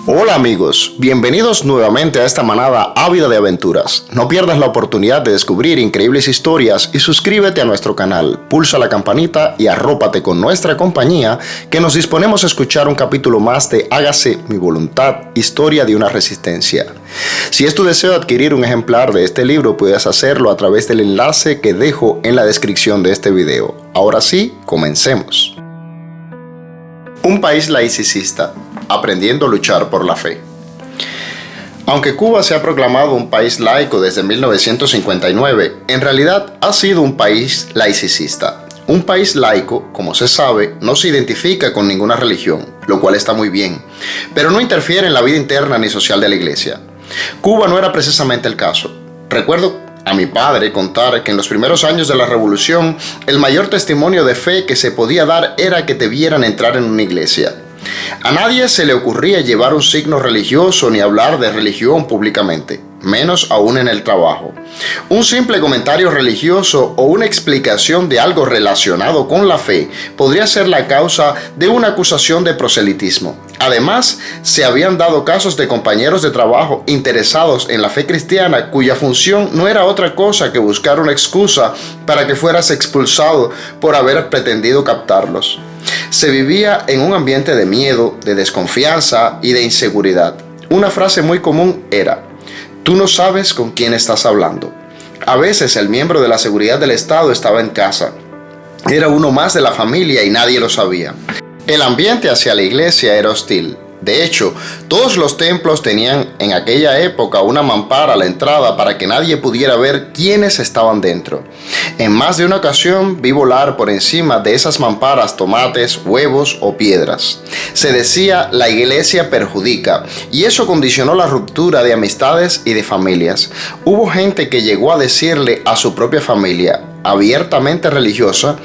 Hola amigos, bienvenidos nuevamente a esta manada ávida de aventuras. No pierdas la oportunidad de descubrir increíbles historias y suscríbete a nuestro canal, pulsa la campanita y arrópate con nuestra compañía que nos disponemos a escuchar un capítulo más de Hágase mi voluntad, historia de una resistencia. Si es tu deseo adquirir un ejemplar de este libro, puedes hacerlo a través del enlace que dejo en la descripción de este video. Ahora sí, comencemos. Un país laicista, aprendiendo a luchar por la fe. Aunque Cuba se ha proclamado un país laico desde 1959, en realidad ha sido un país laicista. Un país laico, como se sabe, no se identifica con ninguna religión, lo cual está muy bien, pero no interfiere en la vida interna ni social de la iglesia. Cuba no era precisamente el caso. Recuerdo a mi padre contar que en los primeros años de la revolución, el mayor testimonio de fe que se podía dar era que te vieran entrar en una iglesia. A nadie se le ocurría llevar un signo religioso ni hablar de religión públicamente, menos aún en el trabajo. Un simple comentario religioso o una explicación de algo relacionado con la fe podría ser la causa de una acusación de proselitismo. Además, se habían dado casos de compañeros de trabajo interesados en la fe cristiana cuya función no era otra cosa que buscar una excusa para que fueras expulsado por haber pretendido captarlos. Se vivía en un ambiente de miedo, de desconfianza y de inseguridad. Una frase muy común era: tú no sabes con quién estás hablando. A veces el miembro de la seguridad del Estado estaba en casa. Era uno más de la familia y nadie lo sabía. El ambiente hacia la iglesia era hostil. De hecho, todos los templos tenían en aquella época una mampara a la entrada para que nadie pudiera ver quiénes estaban dentro. En más de una ocasión vi volar por encima de esas mamparas tomates, huevos o piedras. Se decía: la iglesia perjudica, y eso condicionó la ruptura de amistades y de familias. Hubo gente que llegó a decirle a su propia familia, abiertamente religiosa: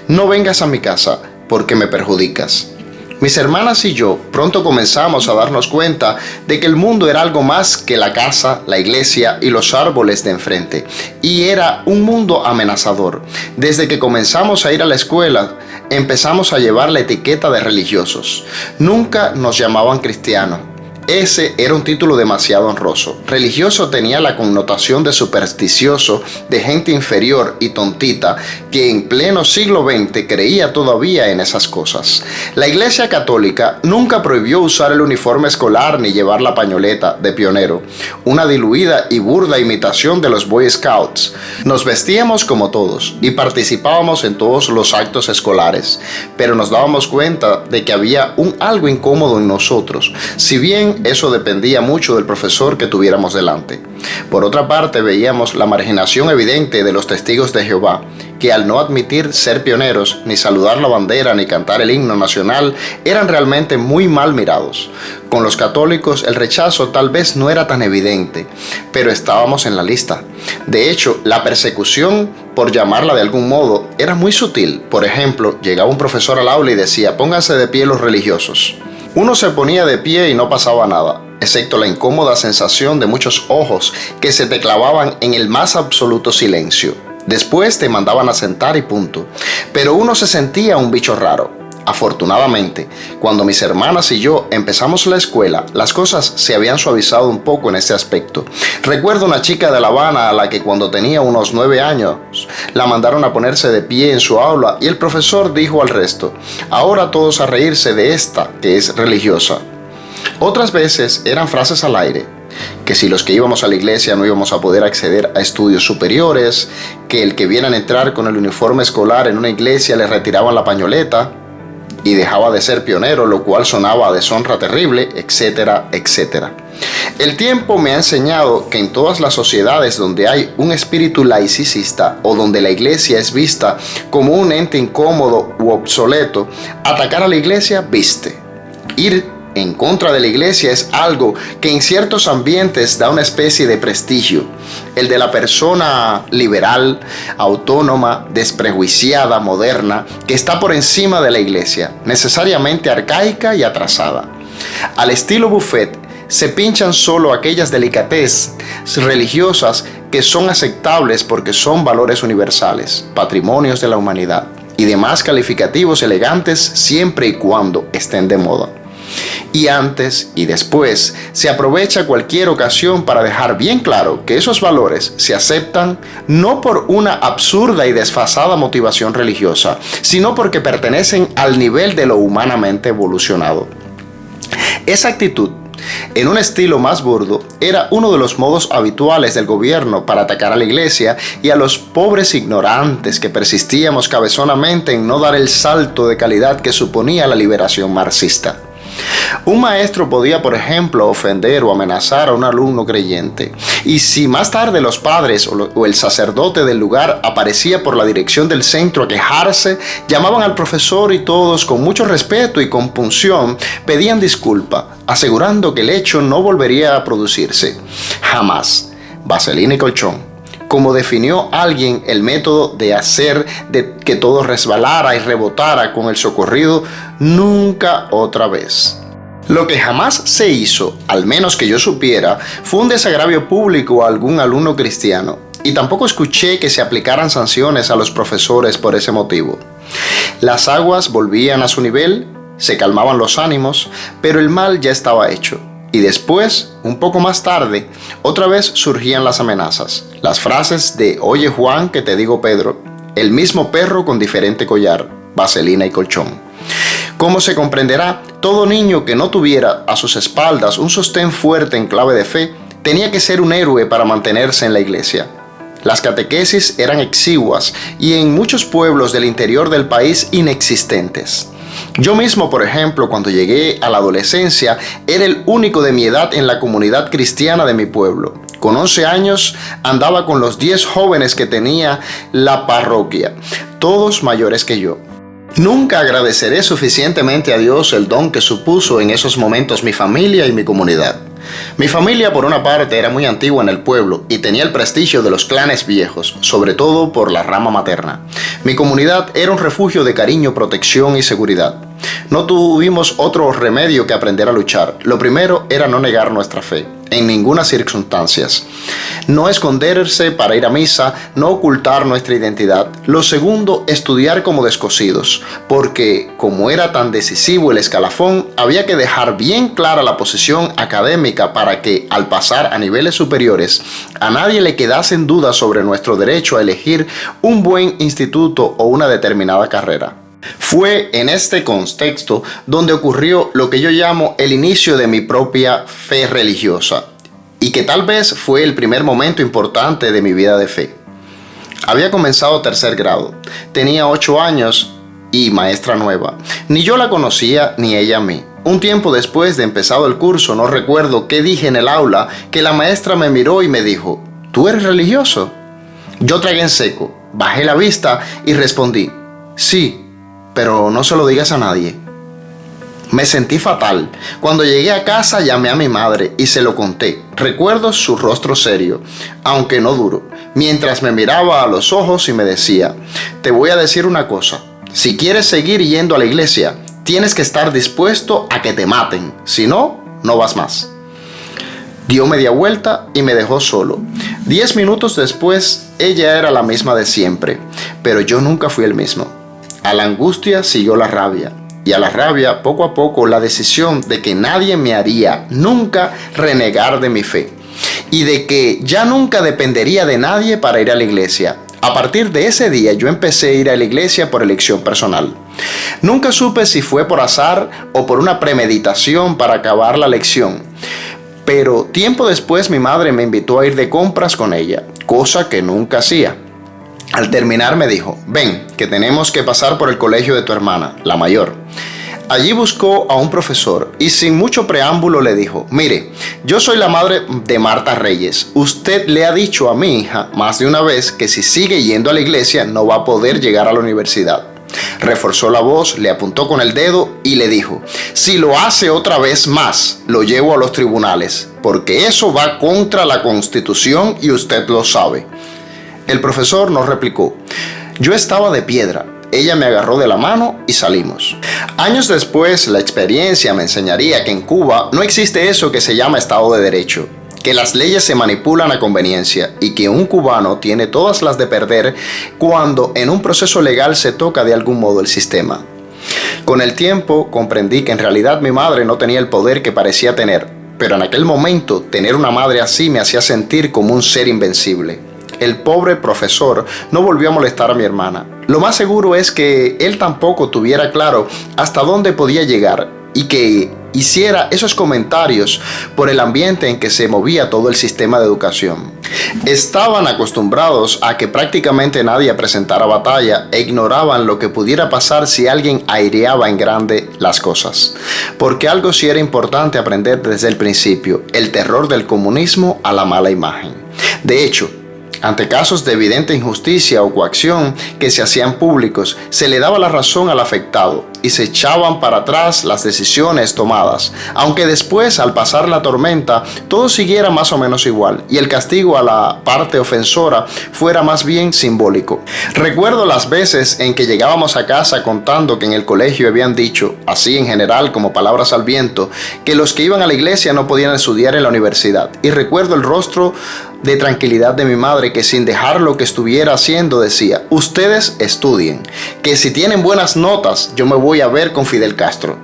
no vengas a mi casa porque me perjudicas. Mis hermanas y yo pronto comenzamos a darnos cuenta de que el mundo era algo más que la casa, la iglesia y los árboles de enfrente, y era un mundo amenazador. Desde que comenzamos a ir a la escuela, empezamos a llevar la etiqueta de religiosos. Nunca nos llamaban cristianos. Ese era un título demasiado honroso. Religioso tenía la connotación de supersticioso, de gente inferior y tontita que en pleno siglo XX creía todavía en esas cosas. La Iglesia Católica nunca prohibió usar el uniforme escolar ni llevar la pañoleta de pionero, una diluida y burda imitación de los Boy Scouts. Nos vestíamos como todos y participábamos en todos los actos escolares, pero nos dábamos cuenta de que había algo incómodo en nosotros, si bien eso dependía mucho del profesor que tuviéramos delante. Por otra parte, veíamos la marginación evidente de los testigos de Jehová, que al no admitir ser pioneros, ni saludar la bandera, ni cantar el himno nacional, eran realmente muy mal mirados. Con los católicos el rechazo tal vez no era tan evidente, pero estábamos en la lista. De hecho, la persecución, por llamarla de algún modo, era muy sutil. Por ejemplo, llegaba un profesor al aula y decía: pónganse de pie los religiosos. Uno se ponía de pie y no pasaba nada, excepto la incómoda sensación de muchos ojos que se te clavaban en el más absoluto silencio. Después te mandaban a sentar y punto. Pero uno se sentía un bicho raro. Afortunadamente, cuando mis hermanas y yo empezamos la escuela, las cosas se habían suavizado un poco en ese aspecto. Recuerdo una chica de La Habana a la que cuando tenía unos 9 años la mandaron a ponerse de pie en su aula y el profesor dijo al resto: ahora todos a reírse de esta que es religiosa. Otras veces eran frases al aire, que si los que íbamos a la iglesia no íbamos a poder acceder a estudios superiores, que el que viera entrar con el uniforme escolar en una iglesia le retiraban la pañoleta y dejaba de ser pionero, lo cual sonaba a deshonra terrible, etcétera, etcétera. El tiempo me ha enseñado que en todas las sociedades donde hay un espíritu laicista o donde la iglesia es vista como un ente incómodo u obsoleto, atacar a la iglesia viste. Ir en contra de la iglesia es algo que en ciertos ambientes da una especie de prestigio, el de la persona liberal, autónoma, desprejuiciada, moderna, que está por encima de la iglesia, necesariamente arcaica y atrasada. Al estilo buffet, se pinchan solo aquellas delicateces religiosas que son aceptables porque son valores universales, patrimonios de la humanidad, y demás calificativos elegantes siempre y cuando estén de moda. Y antes y después se aprovecha cualquier ocasión para dejar bien claro que esos valores se aceptan no por una absurda y desfasada motivación religiosa, sino porque pertenecen al nivel de lo humanamente evolucionado. Esa actitud, en un estilo más burdo, era uno de los modos habituales del gobierno para atacar a la iglesia y a los pobres ignorantes que persistíamos cabezonamente en no dar el salto de calidad que suponía la liberación marxista. Un maestro podía, por ejemplo, ofender o amenazar a un alumno creyente, y si más tarde los padres o el sacerdote del lugar aparecía por la dirección del centro a quejarse, llamaban al profesor y todos, con mucho respeto y compunción, pedían disculpa, asegurando que el hecho no volvería a producirse. Jamás. Vaselina y colchón. Como definió alguien el método de hacer de que todo resbalara y rebotara con el socorrido, nunca otra vez. Lo que jamás se hizo, al menos que yo supiera, fue un desagravio público a algún alumno cristiano, y tampoco escuché que se aplicaran sanciones a los profesores por ese motivo. Las aguas volvían a su nivel, se calmaban los ánimos, pero el mal ya estaba hecho. Y después, un poco más tarde, otra vez surgían las amenazas, las frases de «Oye Juan, que te digo Pedro», el mismo perro con diferente collar, vaselina y colchón. Como se comprenderá, todo niño que no tuviera a sus espaldas un sostén fuerte en clave de fe, tenía que ser un héroe para mantenerse en la iglesia. Las catequesis eran exiguas y en muchos pueblos del interior del país inexistentes. Yo mismo, por ejemplo, cuando llegué a la adolescencia, era el único de mi edad en la comunidad cristiana de mi pueblo. Con 11 años andaba con los 10 jóvenes que tenía la parroquia, todos mayores que yo. Nunca agradeceré suficientemente a Dios el don que supuso en esos momentos mi familia y mi comunidad. Mi familia, por una parte, era muy antigua en el pueblo y tenía el prestigio de los clanes viejos, sobre todo por la rama materna. Mi comunidad era un refugio de cariño, protección y seguridad. No tuvimos otro remedio que aprender a luchar. Lo primero era no negar nuestra fe, en ninguna circunstancia. No esconderse para ir a misa, no ocultar nuestra identidad. Lo segundo, estudiar como descosidos, porque como era tan decisivo el escalafón, había que dejar bien clara la posición académica para que, al pasar a niveles superiores, a nadie le quedasen dudas sobre nuestro derecho a elegir un buen instituto o una determinada carrera. Fue en este contexto donde ocurrió lo que yo llamo el inicio de mi propia fe religiosa, y que tal vez fue el primer momento importante de mi vida de fe. Había comenzado tercer grado, tenía 8 años y maestra nueva. Ni yo la conocía ni ella a mí. Un tiempo después de empezado el curso, no recuerdo qué dije en el aula, que la maestra me miró y me dijo: ¿Tú eres religioso? Yo tragué en seco, bajé la vista y respondí: sí, pero no se lo digas a nadie. Me sentí fatal. Cuando llegué a casa llamé a mi madre y se lo conté. Recuerdo su rostro serio, aunque no duro, mientras me miraba a los ojos y me decía: te voy a decir una cosa, si quieres seguir yendo a la iglesia, tienes que estar dispuesto a que te maten, si no, no vas más. Dio media vuelta y me dejó solo. 10 minutos después, ella era la misma de siempre, pero yo nunca fui el mismo. A la angustia siguió la rabia, y a la rabia poco a poco la decisión de que nadie me haría nunca renegar de mi fe, y de que ya nunca dependería de nadie para ir a la iglesia. A partir de ese día yo empecé a ir a la iglesia por elección personal. Nunca supe si fue por azar o por una premeditación para acabar la lección, pero tiempo después mi madre me invitó a ir de compras con ella, cosa que nunca hacía. Al terminar me dijo: ven, que tenemos que pasar por el colegio de tu hermana, la mayor. Allí buscó a un profesor y sin mucho preámbulo le dijo: mire, yo soy la madre de Marta Reyes. Usted le ha dicho a mi hija más de una vez que si sigue yendo a la iglesia no va a poder llegar a la universidad. Reforzó la voz, le apuntó con el dedo y le dijo: si lo hace otra vez más, lo llevo a los tribunales, porque eso va contra la Constitución y usted lo sabe. El profesor no replicó. Yo estaba de piedra. Ella me agarró de la mano y salimos. Años después, la experiencia me enseñaría que en Cuba no existe eso que se llama Estado de Derecho, que las leyes se manipulan a conveniencia y que un cubano tiene todas las de perder cuando en un proceso legal se toca de algún modo el sistema. Con el tiempo comprendí que en realidad mi madre no tenía el poder que parecía tener, pero en aquel momento tener una madre así me hacía sentir como un ser invencible. El pobre profesor no volvió a molestar a mi hermana. Lo más seguro es que él tampoco tuviera claro hasta dónde podía llegar y que hiciera esos comentarios por el ambiente en que se movía todo el sistema de educación. Estaban acostumbrados a que prácticamente nadie presentara batalla e ignoraban lo que pudiera pasar si alguien aireaba en grande las cosas. Porque algo sí era importante aprender desde el principio: el terror del comunismo a la mala imagen. De hecho, ante casos de evidente injusticia o coacción que se hacían públicos, se le daba la razón al afectado y se echaban para atrás las decisiones tomadas, aunque después, al pasar la tormenta, todo siguiera más o menos igual y el castigo a la parte ofensora fuera más bien simbólico. Recuerdo las veces en que llegábamos a casa contando que en el colegio habían dicho, así en general como palabras al viento, que los que iban a la iglesia no podían estudiar en la universidad, y recuerdo el rostro de tranquilidad de mi madre, que sin dejar lo que estuviera haciendo decía: ustedes estudien, que si tienen buenas notas yo me voy a ver con Fidel Castro.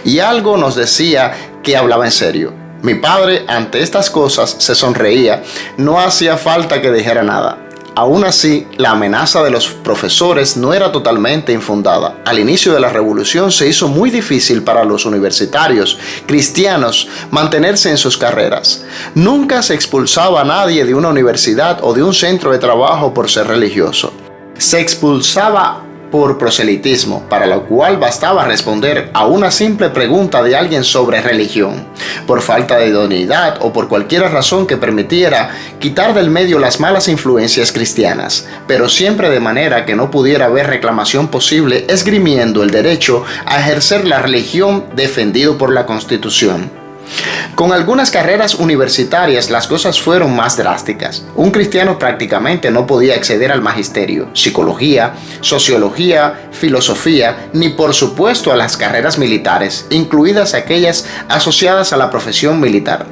Y algo nos decía que hablaba en serio. Mi padre ante estas cosas se sonreía, no hacía falta que dijera nada. Aún así, la amenaza de los profesores no era totalmente infundada. Al inicio de la revolución se hizo muy difícil para los universitarios cristianos mantenerse en sus carreras. Nunca se expulsaba a nadie de una universidad o de un centro de trabajo por ser religioso. Se expulsaba por proselitismo, para lo cual bastaba responder a una simple pregunta de alguien sobre religión, por falta de idoneidad o por cualquier razón que permitiera quitar del medio las malas influencias cristianas, pero siempre de manera que no pudiera haber reclamación posible, esgrimiendo el derecho a ejercer la religión defendido por la Constitución. Con algunas carreras universitarias las cosas fueron más drásticas. Un cristiano prácticamente no podía acceder al magisterio, psicología, sociología, filosofía, ni por supuesto a las carreras militares, incluidas aquellas asociadas a la profesión militar,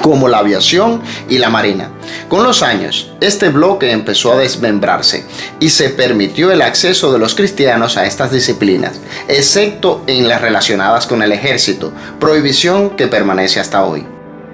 como la aviación y la marina. Con los años, este bloque empezó a desmembrarse y se permitió el acceso de los cristianos a estas disciplinas, excepto en las relacionadas con el ejército, prohibición que permanece hasta hoy.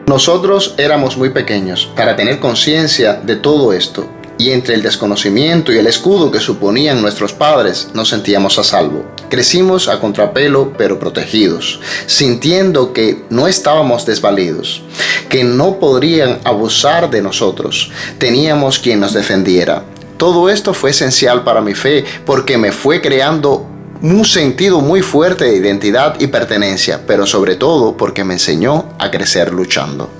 Nosotros éramos muy pequeños para tener conciencia de todo esto, y entre el desconocimiento y el escudo que suponían nuestros padres nos sentíamos a salvo. Crecimos a contrapelo pero protegidos, sintiendo que no estábamos desvalidos, que no podrían abusar de nosotros. Teníamos quien nos defendiera. Todo esto fue esencial para mi fe porque me fue creando un sentido muy fuerte de identidad y pertenencia, pero sobre todo porque me enseñó a crecer luchando.